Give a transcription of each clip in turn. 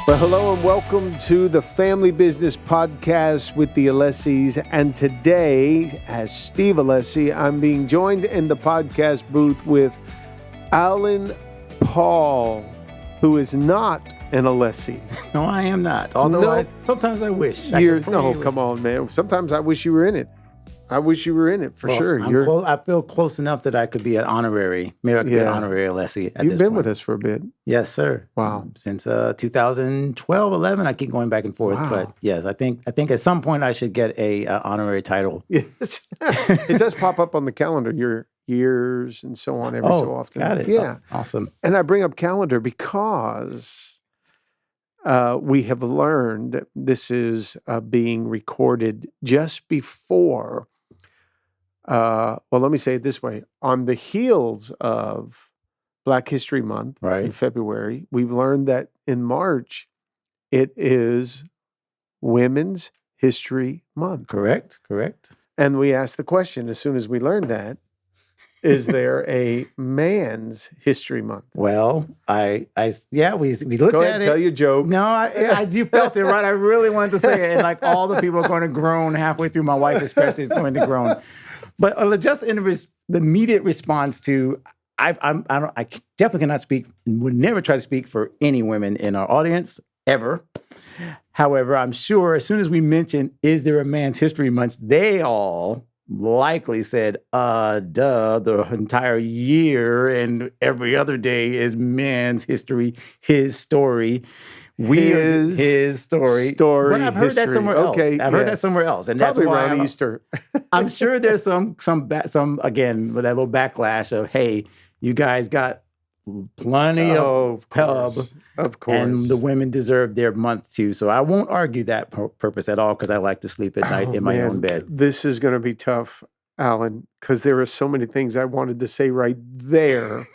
Well, hello and welcome to the Family Business Podcast with the Alessis. And today, as Steve Alessi, I'm being joined in the podcast booth with Alan Paul, who is not an Alessi. No, I am not. Although sometimes I wish. Come on, man. Sometimes I wish you were in it. I wish you were in it for sure. I feel close enough that I could be an honorary. Maybe I could be an honorary Alessi at this point. You've been with us for a bit. Yes, sir. Wow. Since 2012, 11, I keep going back and forth. Wow. But yes, I think at some point I should get a honorary title. Yes. It does pop up on the calendar, your years and so on every so often. Got it. Yeah. Oh, awesome. And I bring up calendar because we have learned that this is being recorded just before, let me say it this way. On the heels of Black History Month in February, we've learned that in March, it is Women's History Month. Correct. And we asked the question as soon as we learned that, is there a Man's History Month? Well, we looked Go ahead, at it. Tell your joke. No, you felt it right. I really wanted to say it, and like all the people are going to groan halfway through. My wife especially is going to groan. But just in the immediate response to, I definitely cannot speak, would never try to speak for any women in our audience ever. However, I'm sure as soon as we mentioned, is there a Man's History Month, they all likely said, the entire year and every other day is Man's History, his story. His story. But I've heard that somewhere else. Okay, I've heard that somewhere else, and probably that's why around Easter. I'm sure there's some again with that little backlash of, hey, you guys got plenty of pub, of course, and the women deserve their month too. So I won't argue that purpose at all because I like to sleep at night in my own bed. This is going to be tough, Alan, because there are so many things I wanted to say right there.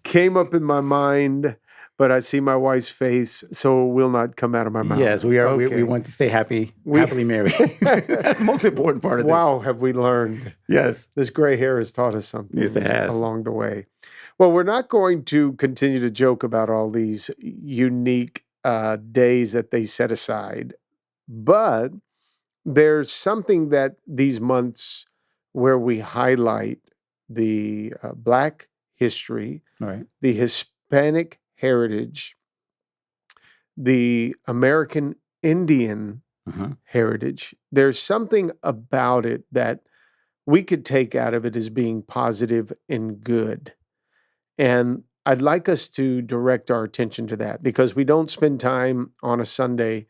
Came up in my mind. But I see my wife's face, so it will not come out of my mouth. Yes, we are. Okay. We want to stay happily married. That's the most important part of this. Wow, have we learned? Yes. This gray hair has taught us something along the way. Well, we're not going to continue to joke about all these unique days that they set aside, but there's something that these months where we highlight the Black history, the Hispanic heritage, the American Indian heritage. There's something about it that we could take out of it as being positive and good. And I'd like us to direct our attention to that because we don't spend time on a Sunday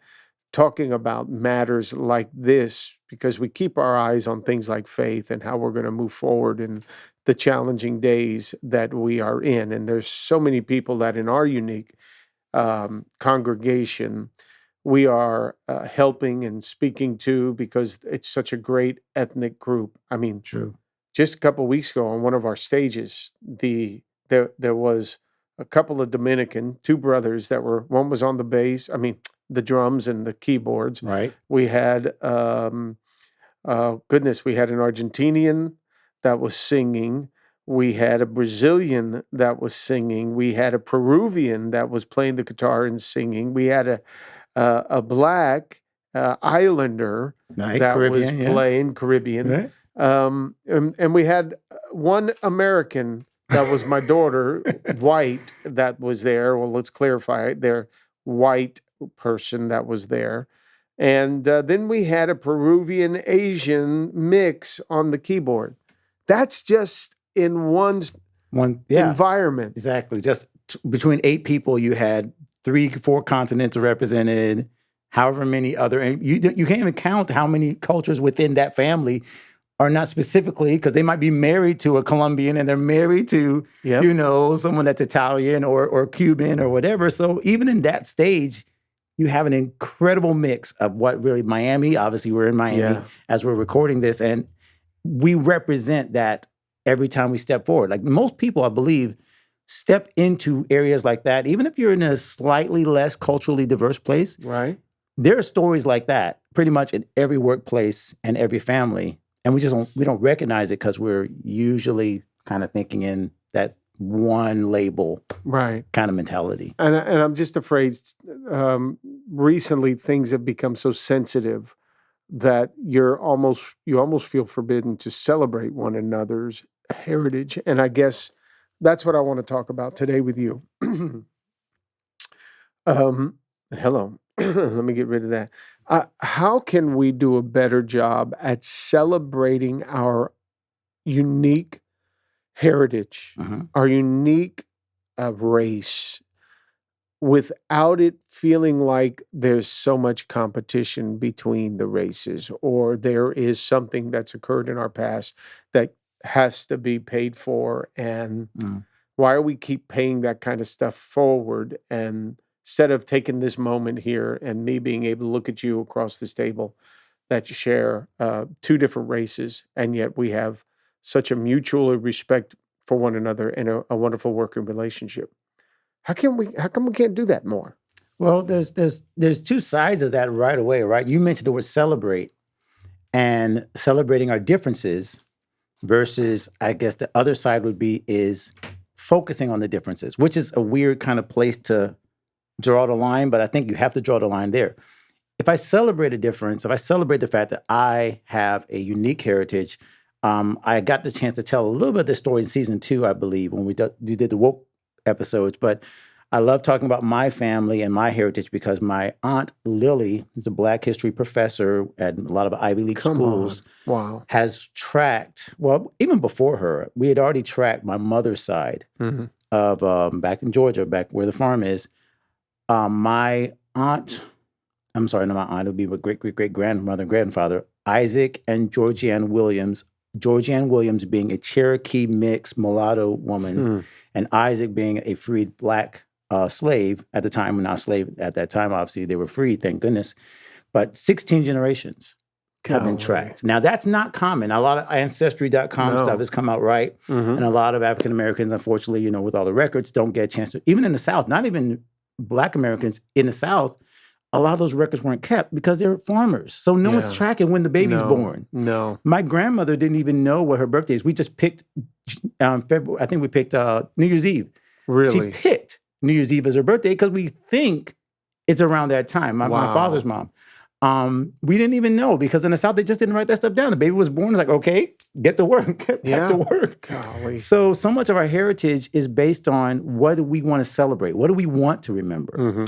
talking about matters like this because we keep our eyes on things like faith and how we're going to move forward in the challenging days that we are in. And there's so many people that in our unique congregation, we are helping and speaking to because it's such a great ethnic group. I mean, true. Just a couple of weeks ago on one of our stages, there was a couple of Dominican, two brothers one was on the bass, the drums and the keyboards. Right. We had, we had an Argentinian that was singing. We had a Brazilian that was singing. We had a Peruvian that was playing the guitar and singing. We had a Black Islander that was playing Caribbean. Right. And we had one American that was my daughter, white, that was there. Well, let's clarify it. They're white person that was there. And then we had a Peruvian Asian mix on the keyboard. That's just in one environment. Exactly. Just between 8 people, you had 3-4 continents represented, however many other, and you can't even count how many cultures within that family are not specifically, because they might be married to a Colombian and they're married to, someone that's Italian or Cuban or whatever. So even in that stage, you have an incredible mix of what really Miami, obviously we're in Miami as we're recording this, and we represent that every time we step forward. Like most people, I believe, step into areas like that, even if you're in a slightly less culturally diverse place. Right. There are stories like that pretty much in every workplace and every family. And we don't recognize it because we're usually kind of thinking in that one label Right. kind of mentality. And I'm just afraid recently things have become so sensitive that you almost feel forbidden to celebrate one another's heritage. And I guess that's what I want to talk about today with you. Hello. Let me get rid of that. How can we do a better job at celebrating our unique heritage, our unique race, without it feeling like there's so much competition between the races, or there is something that's occurred in our past that has to be paid for? And why are we keep paying that kind of stuff forward? And instead of taking this moment here and me being able to look at you across this table that share two different races, and yet we have such a mutual respect for one another and a wonderful working relationship. How come we can't do that more? Well, there's two sides of that right away, right? You mentioned the word celebrate, and celebrating our differences versus, I guess the other side would be is focusing on the differences, which is a weird kind of place to draw the line, but I think you have to draw the line there. If I celebrate a difference, if I celebrate the fact that I have a unique heritage, I got the chance to tell a little bit of this story in season 2, I believe, when we did the woke episodes. But I love talking about my family and my heritage because my aunt Lily is a Black history professor at a lot of Ivy League schools. Wow. Has tracked, well, even before her, we had already tracked my mother's side of back in Georgia, back where the farm is. My aunt, I'm sorry, not my aunt, it would be my great-great-great-grandmother and grandfather, Isaac and Georgianne Williams. Georgianne Williams being a Cherokee mixed mulatto woman, and Isaac being a freed Black slave at the time, not slave at that time, obviously they were freed, thank goodness. But 16 generations have been tracked. Now, that's not common. A lot of Ancestry.com stuff has come out, right? And a lot of African Americans, unfortunately, with all the records, don't get a chance to, even in the South, not even Black Americans in the South, a lot of those records weren't kept because they're farmers. So no one's tracking when the baby's born. No. My grandmother didn't even know what her birthday is. We just picked February. I think we picked New Year's Eve. Really? She picked New Year's Eve as her birthday because we think it's around that time. My father's mom. We didn't even know because in the South, they just didn't write that stuff down. The baby was born. It's like, okay, get to work. Get back to work. Golly. So much of our heritage is based on what do we want to celebrate? What do we want to remember?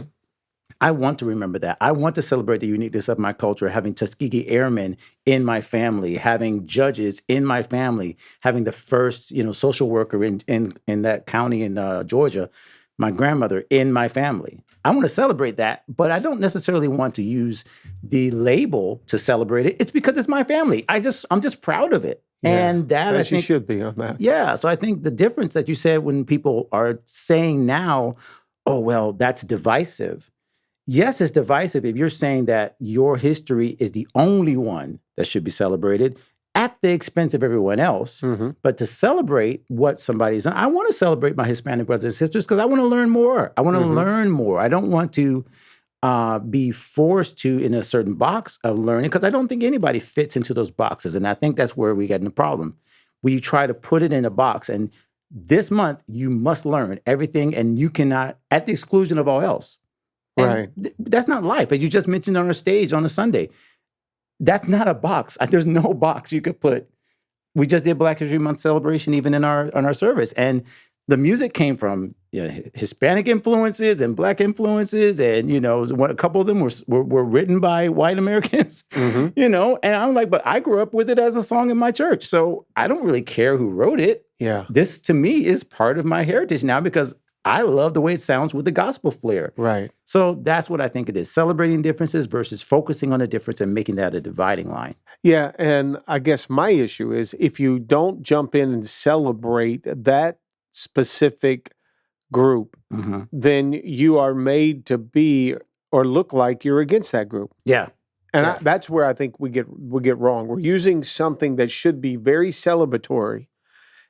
I want to remember that. I want to celebrate the uniqueness of my culture, having Tuskegee Airmen in my family, having judges in my family, having the first, social worker in that county in Georgia, my grandmother in my family. I want to celebrate that, but I don't necessarily want to use the label to celebrate it. It's because it's my family. I'm just proud of it. Yeah, and that I think you should be on that. Yeah. So I think the difference that you said when people are saying now, oh, well, that's divisive. Yes, it's divisive if you're saying that your history is the only one that should be celebrated at the expense of everyone else. But to celebrate what somebody's done, I want to celebrate my Hispanic brothers and sisters because I want to learn more. I want to learn more. I don't want to be forced to in a certain box of learning because I don't think anybody fits into those boxes. And I think that's where we get in the problem. We try to put it in a box and this month you must learn everything and you cannot at the exclusion of all else. And that's not life. As you just mentioned on our stage on a Sunday, that's not a box. There's no box you could put. We just did Black History Month celebration even in our service. And the music came from Hispanic influences and Black influences. And, a couple of them were written by white Americans, and I'm like, but I grew up with it as a song in my church. So I don't really care who wrote it. Yeah. This to me is part of my heritage now because I love the way it sounds with the gospel flair. Right. So that's what I think it is. Celebrating differences versus focusing on the difference and making that a dividing line. Yeah. And I guess my issue is if you don't jump in and celebrate that specific group, then you are made to be or look like you're against that group. Yeah. And that's where I think we get wrong. We're using something that should be very celebratory.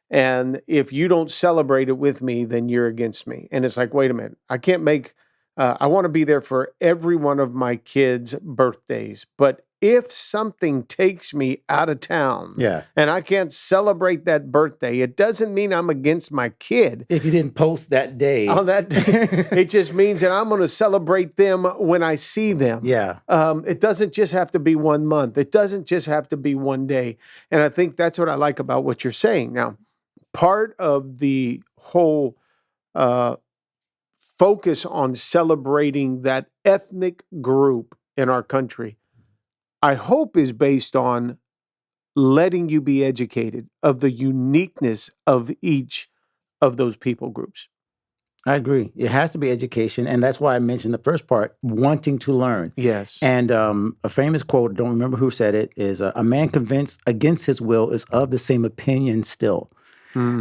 And if you don't celebrate it with me, then you're against me. And it's like, wait a minute, I can't make, I want to be there for every one of my kids' birthdays, but if something takes me out of town and I can't celebrate that birthday, it doesn't mean I'm against my kid. If you didn't post that day. On that day, it just means that I'm going to celebrate them when I see them. Yeah. It doesn't just have to be 1 month. It doesn't just have to be one day. And I think that's what I like about what you're saying. Now, part of the whole focus on celebrating that ethnic group in our country, I hope, is based on letting you be educated of the uniqueness of each of those people groups. I agree. It has to be education. And that's why I mentioned the first part, wanting to learn. Yes. And a famous quote, don't remember who said it, is a man convinced against his will is of the same opinion still.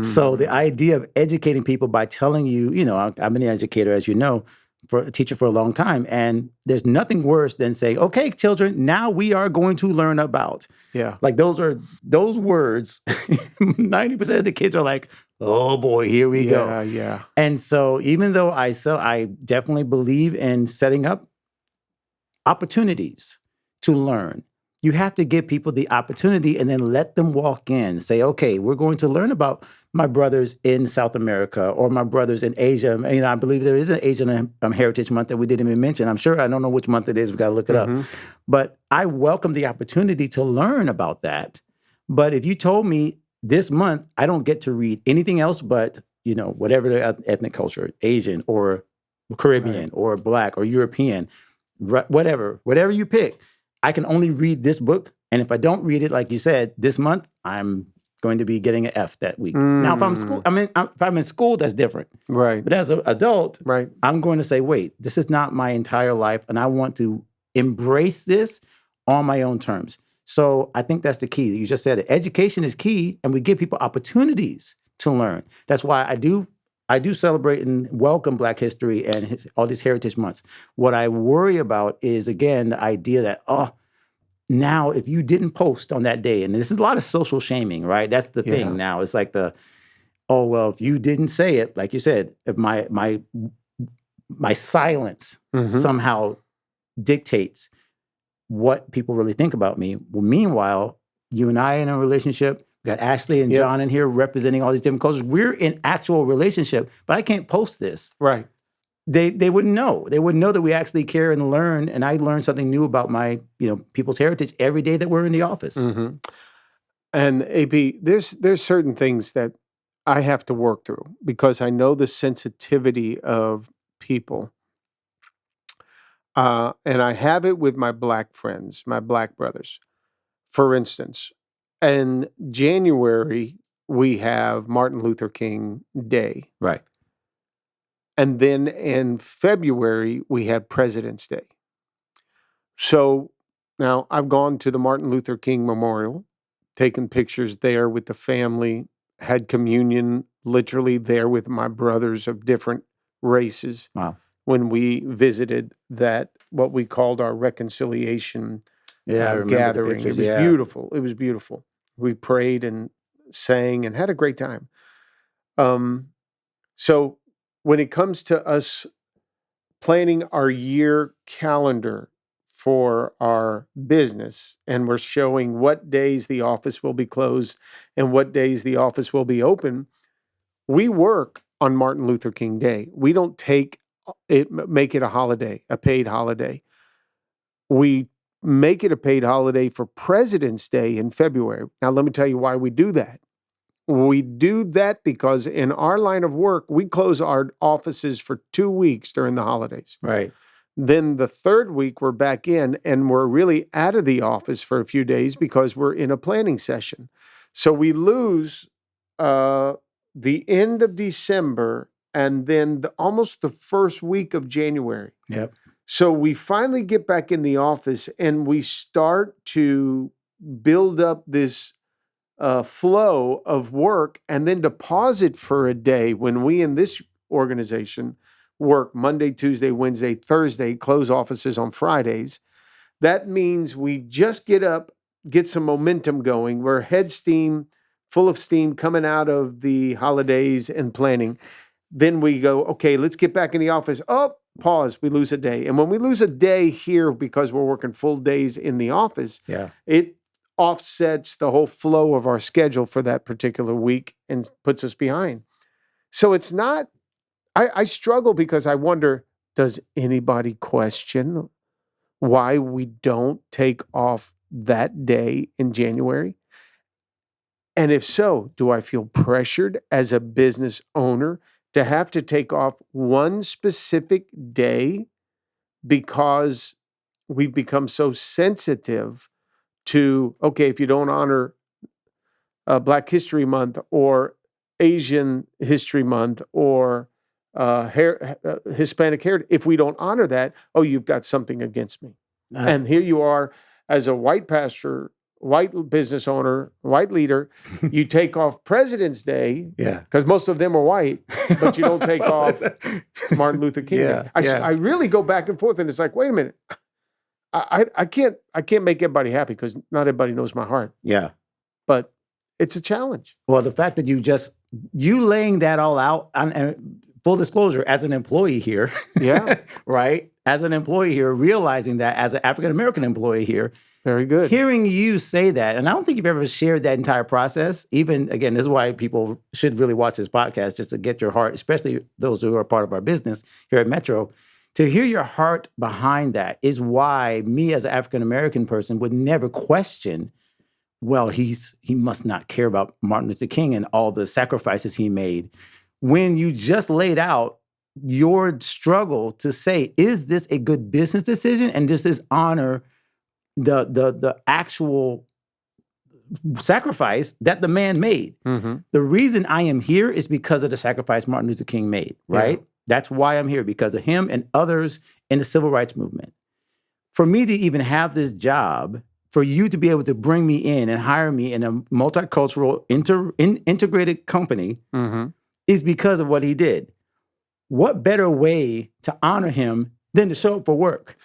So the idea of educating people by telling you, I've been an educator, as you know, for a teacher for a long time. And there's nothing worse than saying, okay, children, now we are going to learn about. Yeah. Like those words, 90% of the kids are like, oh boy, here we go. Yeah. And so even though I definitely believe in setting up opportunities to learn, you have to give people the opportunity and then let them walk in. Say, okay, we're going to learn about my brothers in South America or my brothers in Asia. I believe there is an Asian Heritage Month that we didn't even mention. I don't know which month it is. We've got to look it up. But I welcome the opportunity to learn about that. But if you told me this month, I don't get to read anything else but, whatever the ethnic culture, Asian or Caribbean or Black or European, whatever you pick, I can only read this book. And if I don't read it, like you said, this month, I'm going to be getting an F that week. Now, if I'm in school, that's different. Right. But as an adult, right, I'm going to say, wait, this is not my entire life. And I want to embrace this on my own terms. So I think that's the key. You just said it. Education is key, and we give people opportunities to learn. That's why I do celebrate and welcome Black history and all these heritage months. What I worry about is, again, the idea that, now if you didn't post on that day, and this is a lot of social shaming, right? That's the thing now. It's like if you didn't say it, like you said, if my silence somehow dictates what people really think about me. Well, meanwhile, you and I are in a relationship. We got Ashley and John in here representing all these different cultures. We're in actual relationship, but I can't post this. Right. They wouldn't know. They wouldn't know that we actually care and learn. And I learn something new about my, people's heritage every day that we're in the office. And AP, there's certain things that I have to work through because I know the sensitivity of people. And I have it with my Black friends, my Black brothers. For instance, in January, we have Martin Luther King Day. Right. And then in February, we have President's Day. So now I've gone to the Martin Luther King Memorial, taken pictures there with the family, had communion literally there with my brothers of different races. Wow. When we visited that, what we called our reconciliation gathering. It was beautiful. It was beautiful. We prayed and sang and had a great time. So when it comes to us planning our year calendar for our business, and we're showing what days the office will be closed and what days the office will be open, we work on Martin Luther King Day. We don't make it a holiday, a paid holiday. We make it a paid holiday for President's Day in February. Now, let me tell you why we do that. We do that because in our line of work, we close our offices for 2 weeks during the holidays. Right. Then the third week, we're back in and we're really out of the office for a few days because we're in a planning session. So we lose the end of December and then almost the first week of January. Yep. So we finally get back in the office and we start to build up this flow of work and then deposit for a day when we in this organization work Monday, Tuesday, Wednesday, Thursday, close offices on Fridays. That means we just get up, get some momentum going. We're full of steam coming out of the holidays and planning. Then we go, okay, let's get back in the office. Oh, pause, we lose a day. And when we lose a day here because we're working full days in the office, it offsets the whole flow of our schedule for that particular week and puts us behind. So it's not, I struggle because I wonder, does anybody question why we don't take off that day in January? And if so, do I feel pressured as a business owner to have to take off one specific day because we've become so sensitive to, okay, if you don't honor Black History Month or Asian History Month or Hispanic Heritage, if we don't honor that, oh, you've got something against me. And here you are as a white pastor, white business owner, white leader, you take off President's Day, because most of them are white, but you don't take off Martin Luther King Day. I really go back and forth, and it's like, wait a minute, I can't make everybody happy because not everybody knows my heart. Yeah, but it's a challenge. Well, the fact that you laying that all out, and full disclosure, as an employee here, right, as an employee here, realizing that as an African American employee here. Very good. Hearing you say that, and I don't think you've ever shared that entire process. Even, again, this is why people should really watch this podcast, just to get your heart, especially those who are part of our business here at Metro. To hear your heart behind that is why me as an African-American person would never question, well, he must not care about Martin Luther King and all the sacrifices he made. When you just laid out your struggle to say, is this a good business decision? And does this honor the actual sacrifice that the man made? Mm-hmm. The reason I am here is because of the sacrifice Martin Luther King made, right? Yeah. That's why I'm here, because of him and others in the civil rights movement. For me to even have this job, for you to be able to bring me in and hire me in a multicultural, integrated company, mm-hmm. is because of what he did. What better way to honor him than to show up for work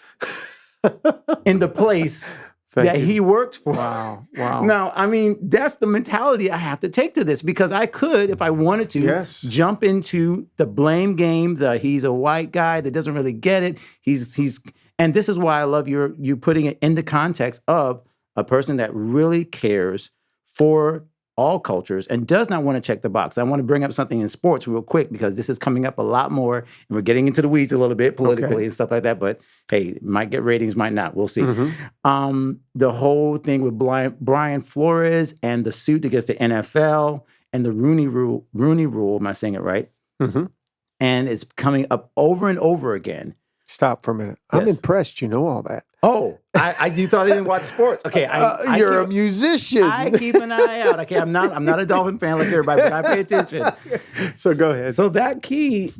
in the place that he worked for? Wow. Now, I mean, that's the mentality I have to take to this, because I could, if I wanted to, jump into the blame game, he's a white guy that doesn't really get it. And this is why I love you putting it in the context of a person that really cares for all cultures and does not want to check the box. I want to bring up something in sports real quick, because this is coming up a lot more, and we're getting into the weeds a little bit politically and stuff like that. But hey, might get ratings, might not. We'll see. Mm-hmm. The whole thing with Brian Flores and the suit against the NFL and the Rooney Rule. Am I saying it right? Mm-hmm. And it's coming up over and over again. Stop for a minute. Yes. I'm impressed you know all that. Oh, you thought I didn't watch sports? Okay, you're a musician. I keep an eye out. Okay, I'm not a Dolphin fan like everybody, but I pay attention. So go ahead. So that key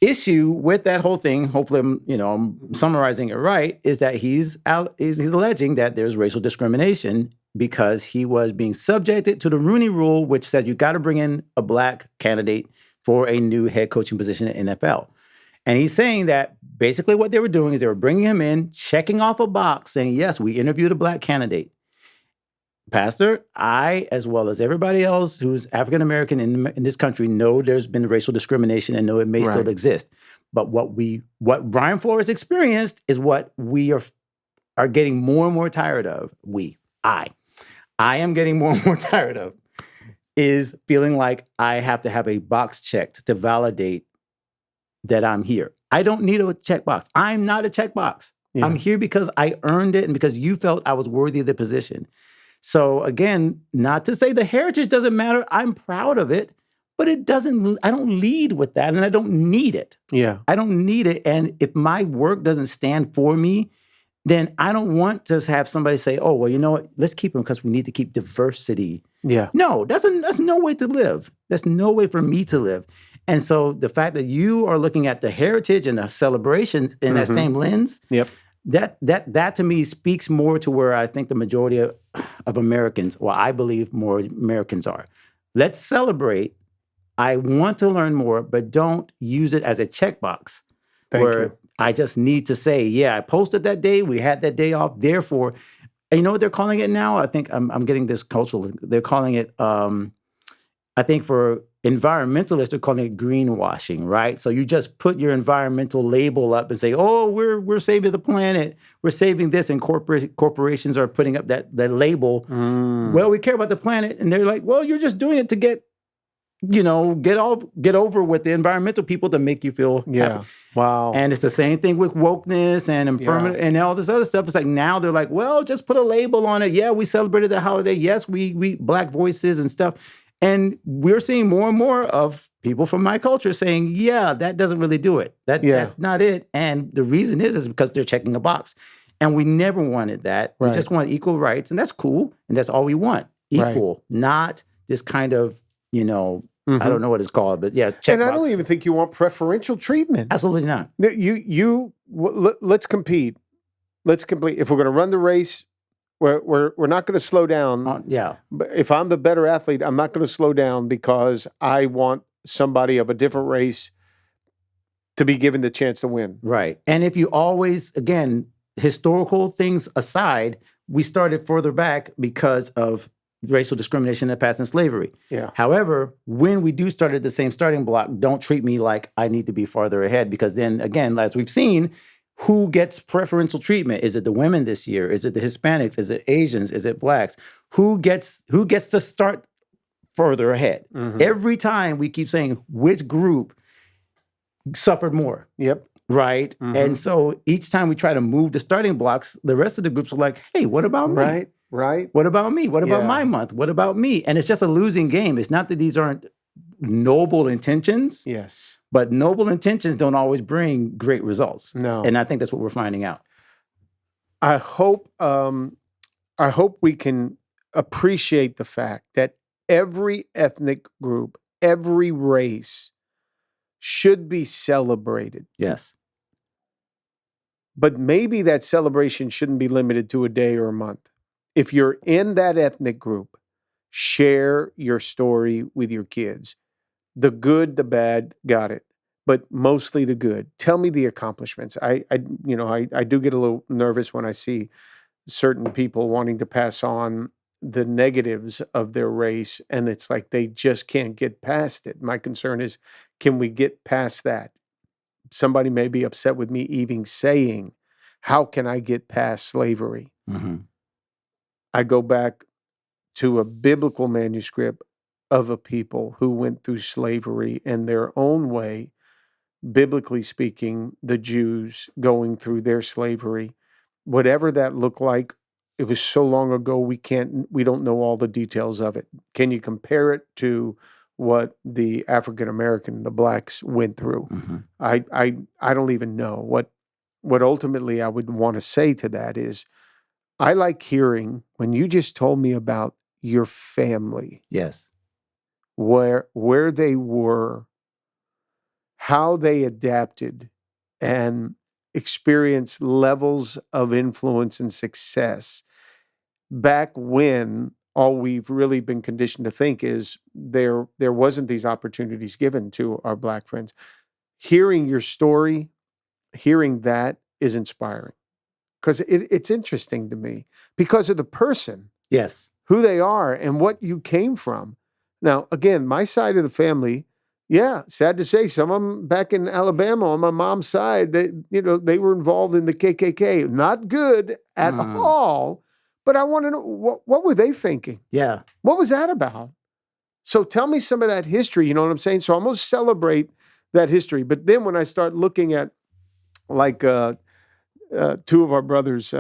issue with that whole thing, hopefully I'm summarizing it right, is that he's alleging that there's racial discrimination because he was being subjected to the Rooney Rule, which says you got to bring in a black candidate for a new head coaching position in the NFL. And he's saying that basically what they were doing is they were bringing him in, checking off a box, saying, yes, we interviewed a black candidate. Pastor, I, as well as everybody else who's African-American in this country, know there's been racial discrimination and know it may still exist. But what Brian Flores experienced is what we are getting more and more tired of. I am getting more and more tired of, is feeling like I have to have a box checked to validate that I'm here. I don't need a checkbox. I'm not a checkbox. Yeah. I'm here because I earned it and because you felt I was worthy of the position. So again, not to say the heritage doesn't matter. I'm proud of it, but I don't lead with that, and I don't need it. Yeah. I don't need it. And if my work doesn't stand for me, then I don't want to have somebody say, oh, well, you know what? Let's keep him because we need to keep diversity. Yeah. No, that's no way to live. That's no way for me to live. And so the fact that you are looking at the heritage and the celebration in that same lens, that to me speaks more to where I think the majority of Americans, or I believe more Americans are. Let's celebrate. I want to learn more, but don't use it as a checkbox where I just need to say, yeah, I posted that day. We had that day off. Therefore, and you know what they're calling it now? I think I'm getting this cultural. They're calling it, I think environmentalists are calling it greenwashing, right? So you just put your environmental label up and say, "Oh, we're saving the planet, we're saving this," and corporations are putting up that label. Well, we care about the planet, and they're like, "Well, you're just doing it to get over with the environmental people to make you feel happy." Wow. And it's the same thing with wokeness and affirmative and all this other stuff. It's like now they're like, well, just put a label on it. Yeah, we celebrated the holiday. Yes, we Black voices and stuff. And we're seeing more and more of people from my culture saying, yeah, that doesn't really do it. That's not it. And the reason is because they're checking a box. And we never wanted that. Right. We just want equal rights. And that's cool. And that's all we want. Equal, not this kind of, I don't know what it's called, but yeah, check And I box. don't even think you want preferential treatment. Absolutely not. Let's compete. Let's complete. If we're going to run the race, we're not going to slow down. But if I'm the better athlete, I'm not going to slow down because I want somebody of a different race to be given the chance to win. Right. And if you always, again, historical things aside, we started further back because of racial discrimination in the past and slavery. Yeah. However, when we do start at the same starting block, don't treat me like I need to be farther ahead, because then again, as we've seen, who gets preferential treatment? Is it the women this year? Is it the Hispanics? Is it Asians? Is it Blacks? Who gets to start further ahead? Every time we keep saying which group suffered more. Yep. Right? And so each time we try to move the starting blocks, the rest of the groups are like, hey, what about me? Right. What about me? What about my month? What about me? And it's just a losing game. It's not that these aren't noble intentions. Yes. But noble intentions don't always bring great results. No. And I think that's what we're finding out. I hope we can appreciate the fact that every ethnic group, every race should be celebrated. Yes. But maybe that celebration shouldn't be limited to a day or a month. If you're in that ethnic group, share your story with your kids. The good, the bad, got it. But mostly the good. Tell me the accomplishments. I do get a little nervous when I see certain people wanting to pass on the negatives of their race, and it's like they just can't get past it. My concern is, can we get past that? Somebody may be upset with me even saying, how can I get past slavery? I go back to a biblical manuscript of a people who went through slavery in their own way, biblically speaking, the Jews going through their slavery. Whatever that looked like, it was so long ago, we don't know all the details of it. Can you compare it to what the African American, the Blacks went through? I don't even know. What ultimately I would want to say to that is, I like hearing when you just told me about your family. Yes. Where they were, how they adapted and experienced levels of influence and success back when all we've really been conditioned to think is there wasn't these opportunities given to our Black friends. Hearing your story, hearing that is inspiring. Because it's interesting to me because of the person. Yes. Who they are and what you came from. Now, again, my side of the family, sad to say, some of them back in Alabama on my mom's side, they were involved in the KKK. Not good at all, but I want to know, what were they thinking? Yeah. What was that about? So tell me some of that history, you know what I'm saying? So I'm going to celebrate that history. But then when I start looking at, like, two of our brothers,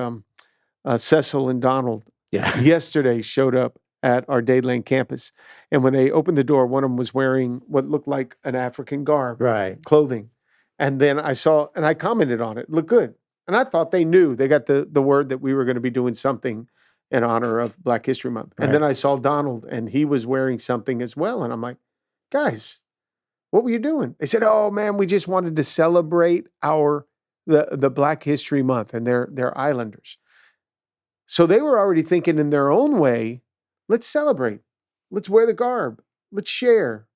Cecil and Donald, yesterday showed up at our Dadeland campus. And when they opened the door, one of them was wearing what looked like an African garb, clothing. And then I saw, and I commented on it, looked good. And I thought they knew. They got the word that we were going to be doing something in honor of Black History Month. And then I saw Donald, and he was wearing something as well. And I'm like, guys, what were you doing? They said, oh, man, we just wanted to celebrate the Black History Month, and they're Islanders. So they were already thinking in their own way, let's celebrate. Let's wear the garb. Let's share.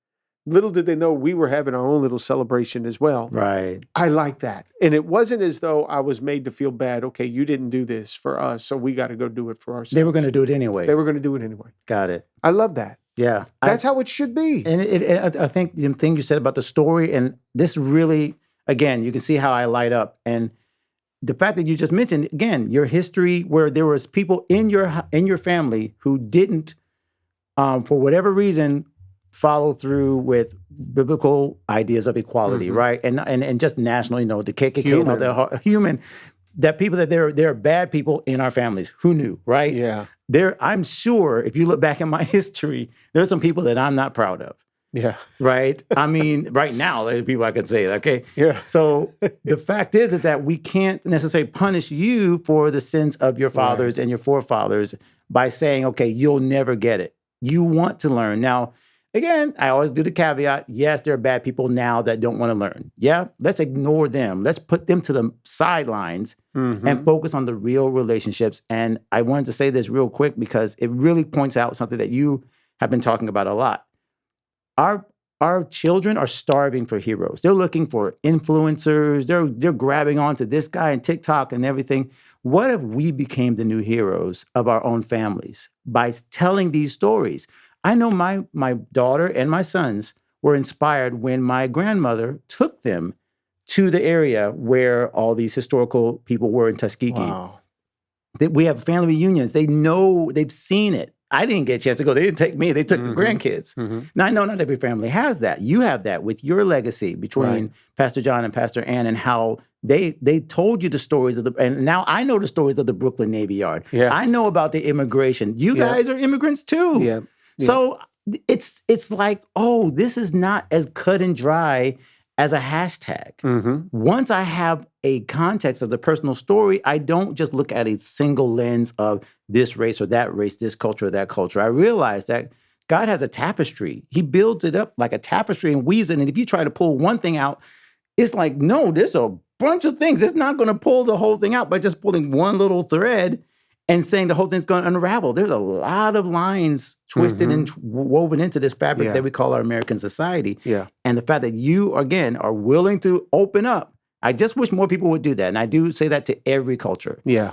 Little did they know we were having our own little celebration as well. Right. I like that. And it wasn't as though I was made to feel bad. Okay, you didn't do this for us, so we got to go do it for ourselves. They were going to do it anyway. They were going to do it anyway. Got it. I love that. Yeah. That's how it should be. And I think the thing you said about the story, and this really, again, you can see how I light up. And the fact that you just mentioned, again, your history where there was people in your family who didn't, for whatever reason, follow through with biblical ideas of equality, right? And just national, the KKK and all the human, that people that there are bad people in our families. Who knew, right? Yeah. I'm sure if you look back in my history, there's some people that I'm not proud of. Yeah. Right? I mean, right now, there's people I could say, okay? Yeah. So the fact is that we can't necessarily punish you for the sins of your fathers and your forefathers by saying, okay, you'll never get it. You want to learn. Now, again, I always do the caveat. Yes, there are bad people now that don't want to learn. Yeah, let's ignore them. Let's put them to the sidelines and focus on the real relationships. And I wanted to say this real quick because it really points out something that you have been talking about a lot. Our children are starving for heroes. They're looking for influencers. They're grabbing onto this guy and TikTok and everything. What if we became the new heroes of our own families by telling these stories? I know my daughter and my sons were inspired when my grandmother took them to the area where all these historical people were in Tuskegee. Wow. We have family reunions. They know, they've seen it. I didn't get a chance to go. They didn't take me. They took the grandkids. Now, I know not every family has that. You have that with your legacy between Pastor John and Pastor Ann and how they told you the stories of and now I know the stories of the Brooklyn Navy Yard. Yeah. I know about the immigration. You guys are immigrants too. Yeah. So it's like, oh, this is not as cut and dry as a hashtag. Once I have a context of the personal story, I don't just look at a single lens of this race or that race, this culture or that culture. I realize that God has a tapestry. He builds it up like a tapestry and weaves it. And if you try to pull one thing out, it's like, no, there's a bunch of things. It's not going to pull the whole thing out by just pulling one little thread and saying the whole thing's going to unravel. There's a lot of lines twisted and woven into this fabric that we call our American society. Yeah. And the fact that you, again, are willing to open up. I just wish more people would do that. And I do say that to every culture. Yeah.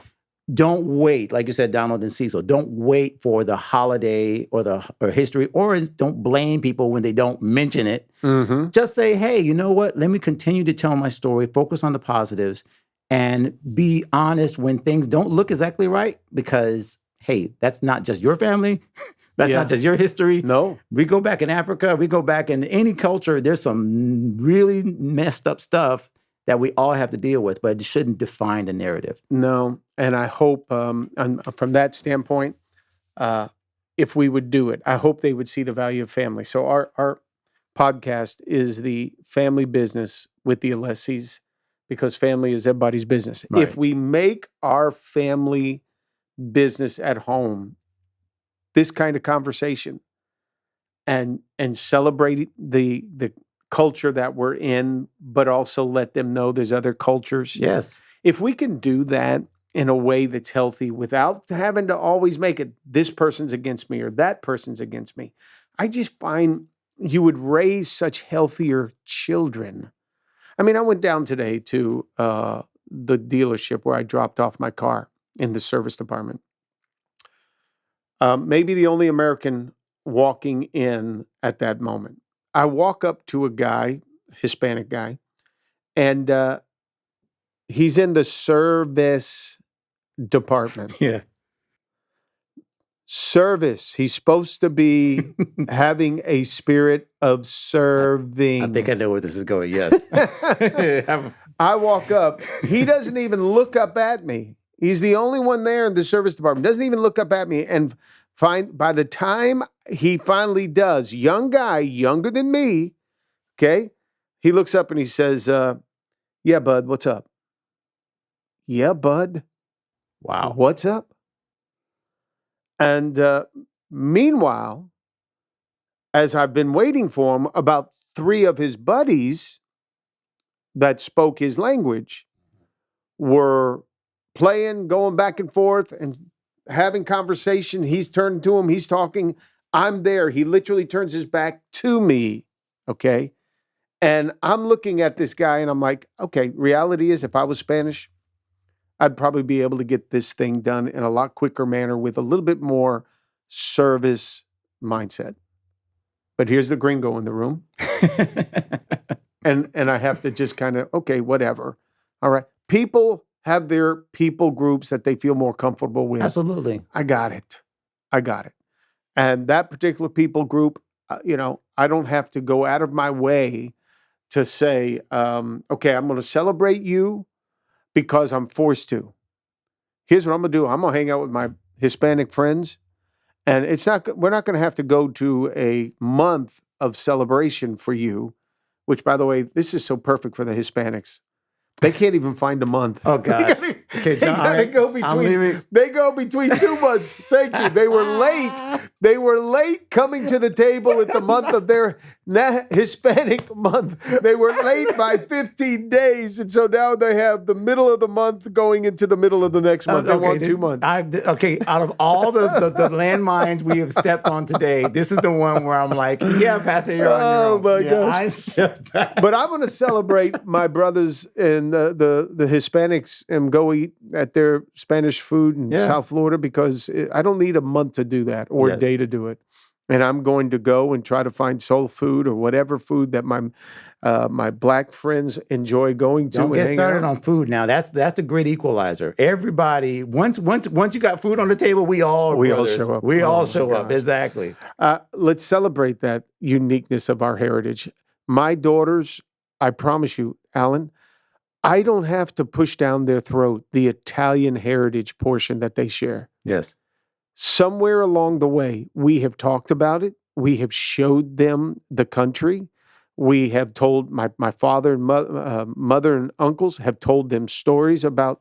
Don't wait, like you said, Donald and Cecil, don't wait for the holiday or history, or don't blame people when they don't mention it. Just say, hey, you know what? Let me continue to tell my story, focus on the positives, and be honest when things don't look exactly right because, hey, that's not just your family. That's not just your history. No. We go back in Africa. We go back in any culture. There's some really messed up stuff that we all have to deal with, but it shouldn't define the narrative. No. And I hope from that standpoint, if we would do it, I hope they would see the value of family. So our podcast is the family business with the Alessis, because family is everybody's business. Right. If we make our family business at home this kind of conversation and celebrate the culture that we're in, but also let them know there's other cultures. Yes. If we can do that in a way that's healthy without having to always make it this person's against me or that person's against me, I just find you would raise such healthier children. I mean, I went down today to the dealership where I dropped off my car in the service department. Maybe the only American walking in at that moment. I walk up to a guy, Hispanic guy, and he's in the service department. Yeah. Service. He's supposed to be having a spirit of serving. I think I know where this is going, yes. I walk up. He doesn't even look up at me. He's the only one there in the service department. Doesn't even look up at me. And by the time he finally does, young guy, younger than me, okay, he looks up and he says, yeah, bud, what's up? Yeah, bud. Wow. What's up? And meanwhile, as I've been waiting for him, about 3 of his buddies that spoke his language were playing, going back and forth and having conversation. He's turning to him. He's talking. I'm there. He literally turns his back to me. Okay. And I'm looking at this guy and I'm like, okay, reality is if I was Spanish, I'd probably be able to get this thing done in a lot quicker manner with a little bit more service mindset. but here's the gringo in the room. And I have to just kind of, okay, whatever. All right. People have their people groups that they feel more comfortable with. Absolutely. I got it. And that particular people group, I don't have to go out of my way to say, okay, I'm going to celebrate you because I'm forced to. Here's what I'm going to do. I'm going to hang out with my Hispanic friends. And we're not going to have to go to a month of celebration for you, which, by the way, this is so perfect for the Hispanics. They can't even find a month. Oh, God. They go between 2 months. Thank you. They were late. They were late coming to the table at the month of their Hispanic month. They were late by 15 days. And so now they have the middle of the month going into the middle of the next month. They want 2 months. Out of all the landmines we have stepped on today, this is the one where I'm like, yeah, Pastor, you're on your own. My gosh. I stepped back. But I'm going to celebrate my brothers and the Hispanics and go eat at their Spanish food in South Florida because I don't need a month to do that or a day to do it. And I'm going to go and try to find soul food or whatever food that my black friends enjoy going to. Don't get started on food now. That's a great equalizer. Everybody, once you got food on the table, we all show up. We all show up. Exactly. Let's celebrate that uniqueness of our heritage. My daughters, I promise you, Alan, I don't have to push down their throat the Italian heritage portion that they share. Yes. Somewhere along the way, we have talked about it. We have showed them the country. We have told my father and mother and uncles have told them stories about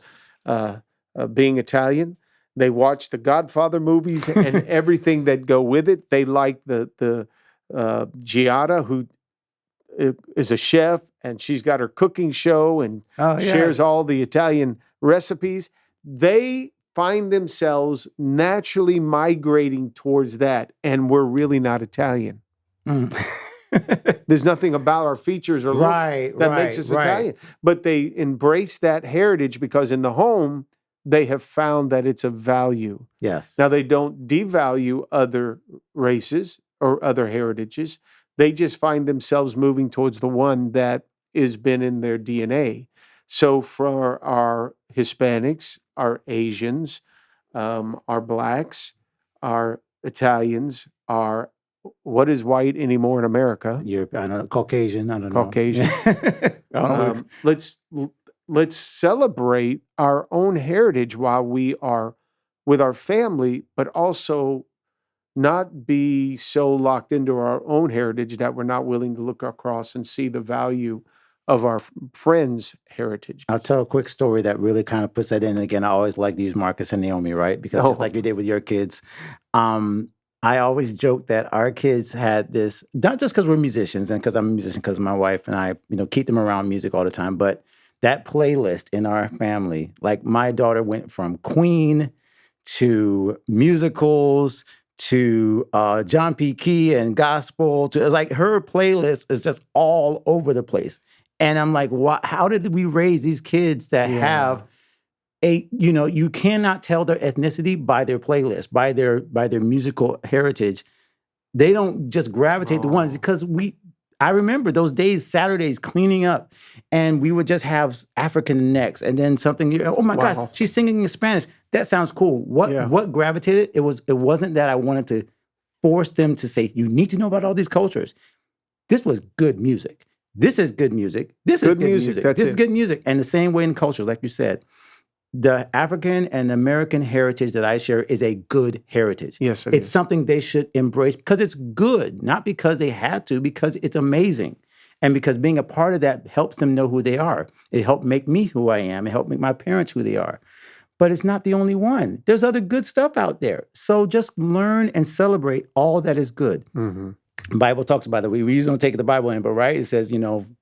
being Italian. They watch the Godfather movies and everything that go with it. They like the Giada, who is a chef, and she's got her cooking show and shares all the Italian recipes. They find themselves naturally migrating towards that, and we're really not Italian. There's nothing about our features or look that makes us Italian. But they embrace that heritage because in the home, they have found that it's a value. Yes. Now, they don't devalue other races or other heritages. They just find themselves moving towards the one that has been in their DNA. So for our Hispanics, our Asians, our Blacks, our Italians, our what is white anymore in America? Caucasian. I don't know. Caucasian. Let's celebrate our own heritage while we are with our family, but also not be so locked into our own heritage that we're not willing to look across and see the value of our friends' heritage. I'll tell a quick story that really kind of puts that in. And again, I always like to use Marcus and Naomi, right? Because just like you did with your kids, I always joke that our kids had this, not just because we're musicians and because I'm a musician, because my wife and I, keep them around music all the time, but that playlist in our family, like my daughter went from Queen to musicals to John P. Key and gospel it's like her playlist is just all over the place. And I'm like, how did we raise these kids that have you cannot tell their ethnicity by their playlist, by their musical heritage. They don't just gravitate to ones because I remember those days, Saturdays, cleaning up, and we would just have African necks, and then something. Oh my gosh, she's singing in Spanish. That sounds cool. What gravitated? It wasn't that I wanted to force them to say you need to know about all these cultures. This was good music. This is good music. This is good music. This is good music. And the same way in culture, like you said, the African and American heritage that I share is a good heritage. Yes, it's something they should embrace because it's good, not because they had to, because it's amazing. And because being a part of that helps them know who they are. It helped make me who I am. It helped make my parents who they are. But it's not the only one. There's other good stuff out there. So just learn and celebrate all that is good. Mm-hmm. The Bible talks about it. We usually don't take the Bible in, but right? It says,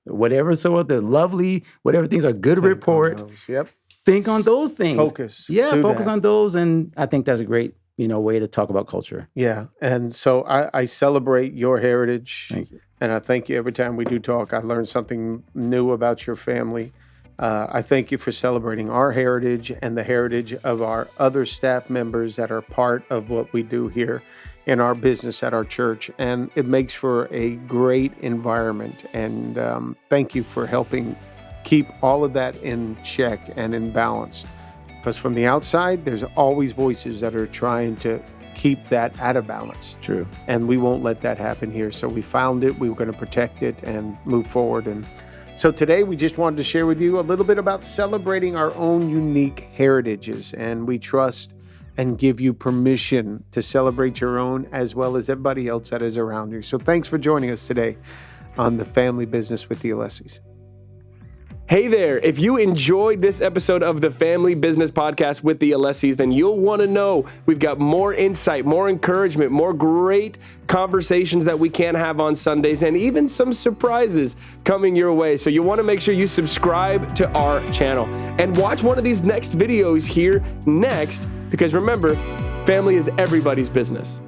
whatever the lovely, whatever things are good report. Yep. Think on those things. Focus. Yeah, focus on those. And I think that's a great, way to talk about culture. Yeah. And so I celebrate your heritage. Thank you. And I thank you every time we do talk. I learn something new about your family. I thank you for celebrating our heritage and the heritage of our other staff members that are part of what we do here in our business at our church, and it makes for a great environment. And thank you for helping keep all of that in check and in balance. Because from the outside, there's always voices that are trying to keep that out of balance. True. And we won't let that happen here. So we found it, we were going to protect it and move forward. And so today we just wanted to share with you a little bit about celebrating our own unique heritages. And we trust and give you permission to celebrate your own as well as everybody else that is around you. So thanks for joining us today on The Family Business with the Alessis. Hey there, if you enjoyed this episode of the Family Business Podcast with the Alessis, then you'll want to know we've got more insight, more encouragement, more great conversations that we can have on Sundays, and even some surprises coming your way. So you want to make sure you subscribe to our channel and watch one of these next videos here next, because remember, family is everybody's business.